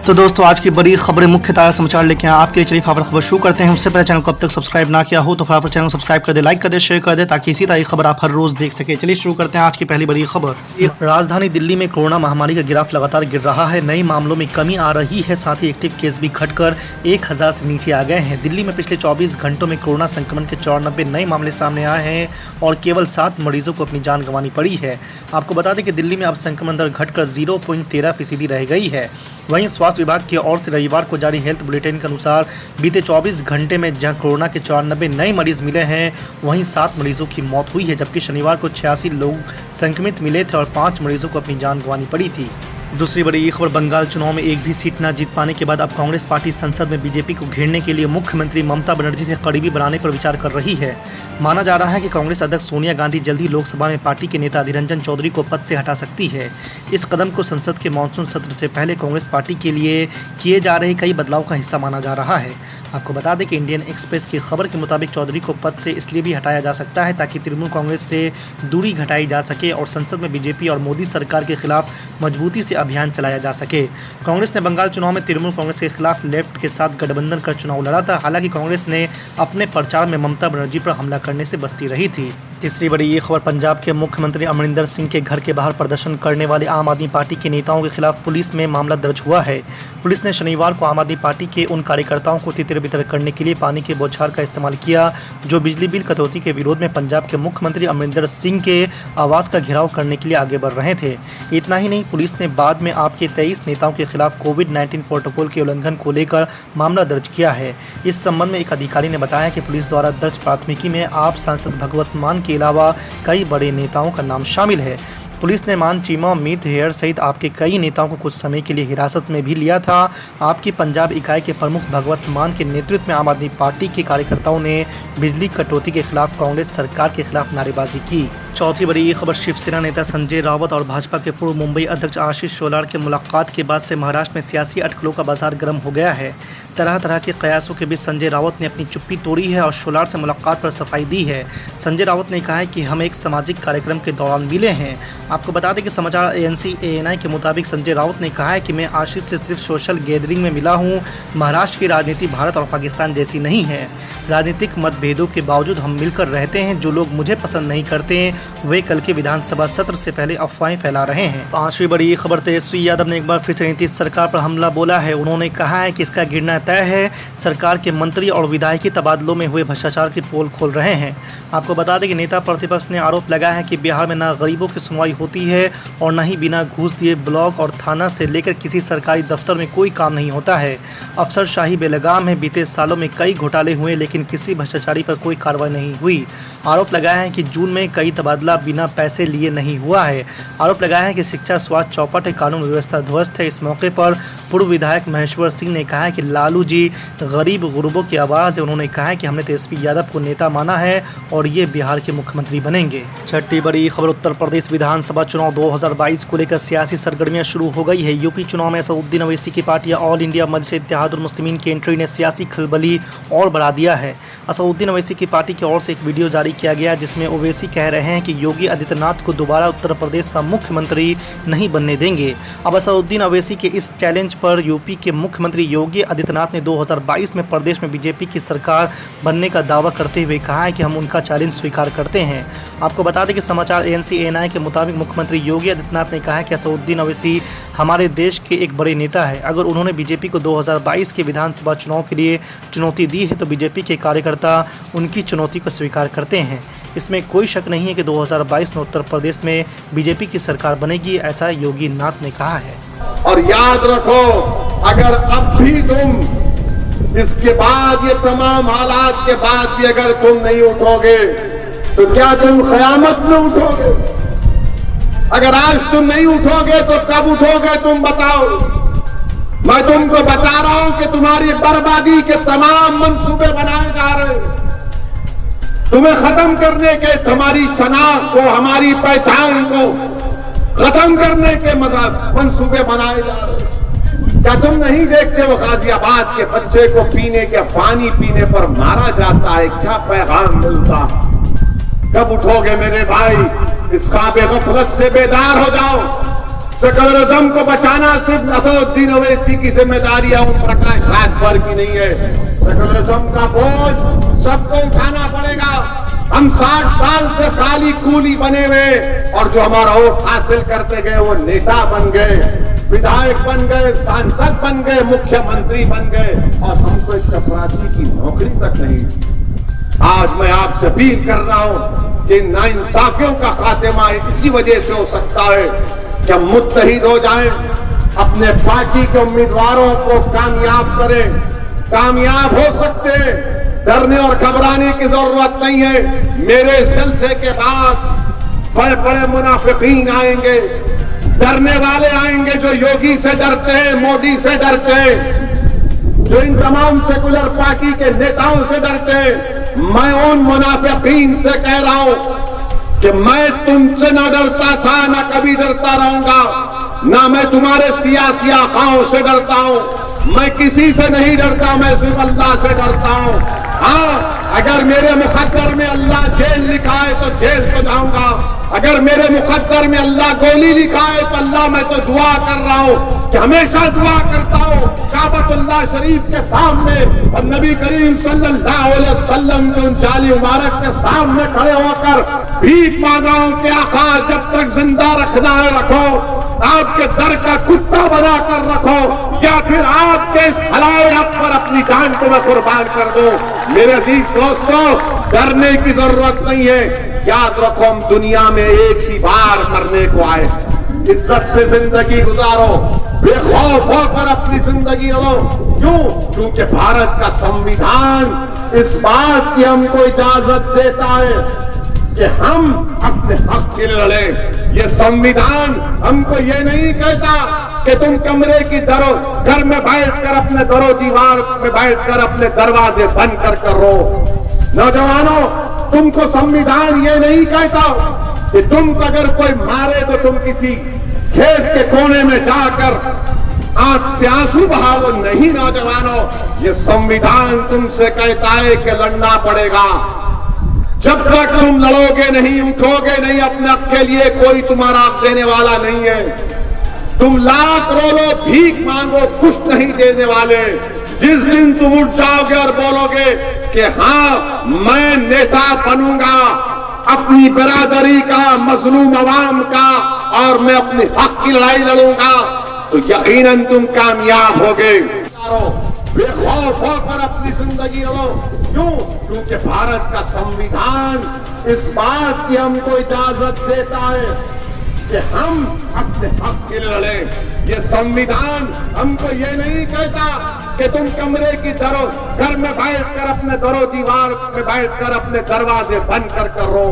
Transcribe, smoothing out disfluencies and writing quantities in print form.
तो दोस्तों आज की बड़ी खबरें मुख्य ताज़ा समाचार लेके आपके लिए चलिए फटाफट खबर शुरू करते हैं। उससे पहले चैनल को अब तक सब्सक्राइब ना किया हो तो फटाफट चैनल को सब्सक्राइब कर दे, लाइक कर दे, शेयर कर दे ताकि इसी तरह खबर आप हर रोज देख सके। चलिए शुरू करते हैं आज की पहली बड़ी खबर। राजधानी दिल्ली में कोरोना महामारी का ग्राफ लगातार गिर रहा है। नए मामलों में कमी आ रही है, साथ ही एक्टिव केस भी घटकर 1000 से नीचे आ गए हैं। दिल्ली में पिछले 24 घंटों में कोरोना संक्रमण के 94 नए मामले सामने आए हैं और केवल 7 मरीजों को अपनी जान गंवानी पड़ी है। आपको बता दें कि दिल्ली में अब संक्रमण दर घटकर 0.13% रह गई है। वहीं स्वास्थ्य विभाग की ओर से रविवार को जारी हेल्थ बुलेटिन के अनुसार बीते 24 घंटे में जहां कोरोना के 94 नए मरीज मिले हैं, वहीं 7 मरीजों की मौत हुई है, जबकि शनिवार को 86 लोग संक्रमित मिले थे और 5 मरीजों को अपनी जान गंवानी पड़ी थी। दूसरी बड़ी खबर, बंगाल चुनाव में एक भी सीट न जीत पाने के बाद अब कांग्रेस पार्टी संसद में बीजेपी को घेरने के लिए मुख्यमंत्री ममता बनर्जी से करीबी बनाने पर विचार कर रही है। माना जा रहा है कि कांग्रेस अध्यक्ष सोनिया गांधी जल्द ही लोकसभा में पार्टी के नेता अधीर रंजन चौधरी को पद से हटा सकती है। इस कदम को संसद के मानसून सत्र से पहले कांग्रेस पार्टी के लिए किए जा रहे कई बदलाव का हिस्सा माना जा रहा है। आपको बता दें कि इंडियन एक्सप्रेस की खबर के मुताबिक चौधरी को पद से इसलिए भी हटाया जा सकता है ताकि तृणमूल कांग्रेस से दूरी घटाई जा सके और संसद में बीजेपी और मोदी सरकार के खिलाफ मजबूती से अभियान चलाया जा सके। कांग्रेस ने बंगाल चुनाव में तृणमूल कांग्रेस के खिलाफ लेफ्ट के साथ गठबंधन कर चुनाव लड़ा था। हालांकि कांग्रेस ने अपने प्रचार में ममता बनर्जी पर हमला करने से बचती रही थी। तीसरी बड़ी ये खबर, पंजाब के मुख्यमंत्री अमरिंदर सिंह के घर के बाहर प्रदर्शन करने वाले आम आदमी पार्टी के नेताओं के खिलाफ पुलिस में मामला दर्ज हुआ है। पुलिस ने शनिवार को आम आदमी पार्टी के उन कार्यकर्ताओं को तितर-बितर करने के लिए पानी के बौछार का इस्तेमाल किया जो बिजली बिल कटौती के विरोध में पंजाब के मुख्यमंत्री अमरिंदर सिंह के आवास का घेराव करने के लिए आगे बढ़ रहे थे। इतना ही नहीं, पुलिस ने बाद में आपके 23 नेताओं के खिलाफ कोविड-19 प्रोटोकॉल के उल्लंघन को लेकर मामला दर्ज किया है। इस संबंध में एक अधिकारी ने बताया कि पुलिस द्वारा दर्ज प्राथमिकी में आप सांसद भगवत मान के अलावा कई बड़े नेताओं का नाम शामिल है। पुलिस ने मान चीमा, मीत हेयर सहित आपके कई नेताओं को कुछ समय के लिए हिरासत में भी लिया था। आपकी पंजाब इकाई के प्रमुख भगवत मान के नेतृत्व में आम आदमी पार्टी के कार्यकर्ताओं ने बिजली कटौती के खिलाफ कांग्रेस सरकार के खिलाफ नारेबाजी की। चौथी बड़ी खबर, शिवसेना नेता संजय रावत और भाजपा के पूर्व मुंबई अध्यक्ष आशीष शेलार के मुलाकात के बाद से महाराष्ट्र में सियासी अटकलों का बाजार गर्म हो गया है। तरह तरह के कयासों के बीच संजय रावत ने अपनी चुप्पी तोड़ी है और शेलार से मुलाकात पर सफाई दी है। संजय रावत ने कहा है कि हम एक सामाजिक कार्यक्रम के दौरान मिले हैं। आपको बता दें कि समाचार एजेंसी ANI के मुताबिक संजय रावत ने कहा है कि मैं आशीष से सिर्फ सोशल गैदरिंग में मिला हूं। महाराष्ट्र की राजनीति भारत और पाकिस्तान जैसी नहीं है। राजनीतिक मतभेदों के बावजूद हम मिलकर रहते हैं। जो लोग मुझे पसंद नहीं करते वे कल के विधानसभा सत्र से पहले अफवाहें फैला रहे हैं। पांचवी बड़ी खबर, तेजस्वी यादव ने एक बार फिर से नीतीश सरकार पर हमला बोला है। उन्होंने कहा है कि इसका गिरना तय है। सरकार के मंत्री और विधायकी तबादलों में हुए भ्रष्टाचार की पोल खोल रहे हैं। आपको बता दें कि नेता प्रतिपक्ष ने आरोप लगाया है कि बिहार में न गरीबों की सुनवाई होती है और न ही बिना घूस दिए ब्लॉक और थाना से लेकर किसी सरकारी दफ्तर में कोई काम नहीं होता है। अफसरशाही बेलगाम है। बीते सालों में कई घोटाले हुए लेकिन किसी भ्रष्टाचारी पर कोई कार्रवाई नहीं हुई। आरोप लगाया है कि जून में कई तबादला बिना पैसे लिए नहीं हुआ है। आरोप लगाया है कि शिक्षा, स्वास्थ्य चौपट है, कानून व्यवस्था ध्वस्त है। इस मौके पर पूर्व विधायक महेश्वर सिंह ने कहा है कि लालू जी गरीब गुरबों की आवाज़ है। उन्होंने कहा है कि हमने तेजस्वी यादव को नेता माना है और ये बिहार के मुख्यमंत्री बनेंगे। छठी बड़ी खबर, उत्तर प्रदेश विधानसभा चुनाव 2022 को लेकर सियासी सरगर्मियां शुरू हो गई है। यूपी चुनाव में असदुद्दीन ओवैसी की पार्टी ऑल इंडिया मजलिस इत्तेहादुल मुस्लिमीन की एंट्री ने सियासी खलबली और बढ़ा दिया है। असदुद्दीन ओवैसी की पार्टी की ओर से एक वीडियो जारी किया गया जिसमें ओवैसी कह रहे हैं कि योगी आदित्यनाथ को दोबारा उत्तर प्रदेश का मुख्यमंत्री नहीं बनने देंगे। अब असदुद्दीन ओवैसी के इस चैलेंज पर यूपी के मुख्यमंत्री योगी आदित्यनाथ ने 2022 में प्रदेश में बीजेपी की सरकार बनने का दावा करते हुए कहा है कि हम उनका चैलेंज स्वीकार करते हैं। आपको बता दें कि समाचार एजेंसी ANI के मुताबिक मुख्यमंत्री योगी आदित्यनाथ ने कहा है कि असदुद्दीन ओवैसी हमारे देश के एक बड़े नेता है। अगर उन्होंने बीजेपी को 2022 के विधानसभा चुनाव के लिए चुनौती दी है तो बीजेपी के कार्यकर्ता उनकी चुनौती को स्वीकार करते हैं। इसमें कोई शक नहीं है कि 2022 में उत्तर प्रदेश में बीजेपी की सरकार बनेगी, ऐसा योगी नाथ ने कहा है। और याद रखो, अगर अब भी तुम इसके बाद ये तमाम हालात के बाद भी अगर तुम नहीं उठोगे तो क्या तुम क़यामत में उठोगे? अगर आज तुम नहीं उठोगे तो कब उठोगे तुम बताओ? मैं तुमको बता रहा हूं कि तुम्हारी बर्बादी के तमाम मंसूबे बनाए जा रहे हैं। तुम्हें खत्म करने के, तुम्हारी शनाख्त को, हमारी पहचान को खत्म करने के मंसूबे बनाए जा रहे हैं। क्या तुम नहीं देखते वो गाजियाबाद के बच्चे को पीने के पानी पीने पर मारा जाता है? क्या पैगाम मिलता है? कब उठोगे मेरे भाई? इस ख्वाब गफलत से बेदार हो जाओ। सेकुलरिज्म को बचाना सिर्फ असदुद्दीन ओवैसी की जिम्मेदारी है, ओम प्रकाश राजभर की नहीं है। सेकुलरिज्म का बोझ सबको उठाना पड़ेगा। हम 60 साल से खाली कूली बने हुए और जो हमारा वोट हासिल करते गए वो नेता बन गए, विधायक बन गए, सांसद बन गए, मुख्यमंत्री बन गए और हमको एक चपरासी की नौकरी तक नहीं। आज मैं आपसे अपील कर रहा हूं कि नाइंसाफियों का खात्मा इसी वजह से हो सकता है कि हम मुत्तहिद हो जाएं, अपने पार्टी के उम्मीदवारों को कामयाब करें। कामयाब हो सकते हैं, डरने और घबराने की जरूरत नहीं है। मेरे इस जलसे के बाद बड़े बड़े मुनाफिकीन आएंगे, डरने वाले आएंगे जो योगी से डरते हैं, मोदी से डरते हैं, जो इन तमाम सेकुलर पार्टी के नेताओं से डरते हैं। मैं उन मुनाफिकीन से कह रहा हूं कि मैं तुमसे ना डरता था, ना कभी डरता रहूंगा, ना मैं तुम्हारे सियासी आकाओं से डरता हूं। मैं किसी से नहीं डरता, मैं सिर्फ अल्लाह से डरता हूं। हाँ, अगर मेरे मुकद्दर में अल्लाह जेल लिखा है तो जेल तो जाऊंगा, अगर मेरे मुकद्दर में अल्लाह गोली लिखा है तो अल्लाह, मैं तो दुआ कर रहा हूं कि हमेशा दुआ करता हूं काबतुल्लाह शरीफ के सामने और नबी करीम सल्लल्लाहु अलैहि वसल्लम के उन जाली मुबारक के सामने खड़े होकर भीख मांग रहा हूं कि आका जब तक जिंदा रखना है रखो, आपके दर का कुत्ता बनाकर रखो, या फिर आपके इस हलाल हक पर अपनी जान को मैं कुर्बान कर दूं। मेरे अजीज दोस्तों, डरने की जरूरत नहीं है। याद रखो, हम दुनिया में एक ही बार मरने को आए। इज्जत से जिंदगी गुजारो, बेखौफ होकर अपनी जिंदगी लो। क्यों? क्योंकि भारत का संविधान इस बात की हमको इजाजत देता है कि हम अपने हक के लिए लड़ें। ये संविधान हमको ये नहीं कहता कि तुम कमरे की घर में बैठकर अपने दरो दीवार में बैठकर अपने दरवाजे बंद कर रो। नौजवानों, तुमको संविधान ये नहीं कहता कि तुम अगर कोई मारे तो तुम किसी खेत के कोने में जाकर आंख से आंसू बहाओ। नहीं नौजवानों, ये संविधान तुमसे कहता है कि लड़ना पड़ेगा। जब तक तुम लड़ोगे नहीं, उठोगे नहीं, अपने हक के लिए कोई तुम्हारा हक देने वाला नहीं है। तुम लाख रोलो, भीख मांगो, कुछ नहीं देने वाले। जिस दिन तुम उठ जाओगे और बोलोगे कि हाँ मैं नेता बनूंगा अपनी बिरादरी का, मजलूम अवाम का, और मैं अपने हक की लड़ाई लड़ूंगा, तो यकीनन तुम कामयाब होगे। बेखौफ होकर अपनी जिंदगी लो। क्यों? क्योंकि भारत का संविधान इस बात की हमको इजाजत देता है कि हम अपने हक के लिए लड़ें। ये संविधान हमको ये नहीं कहता कि तुम कमरे की घर में बैठकर अपने दरो दीवार में बैठकर अपने दरवाजे बंद कर रो।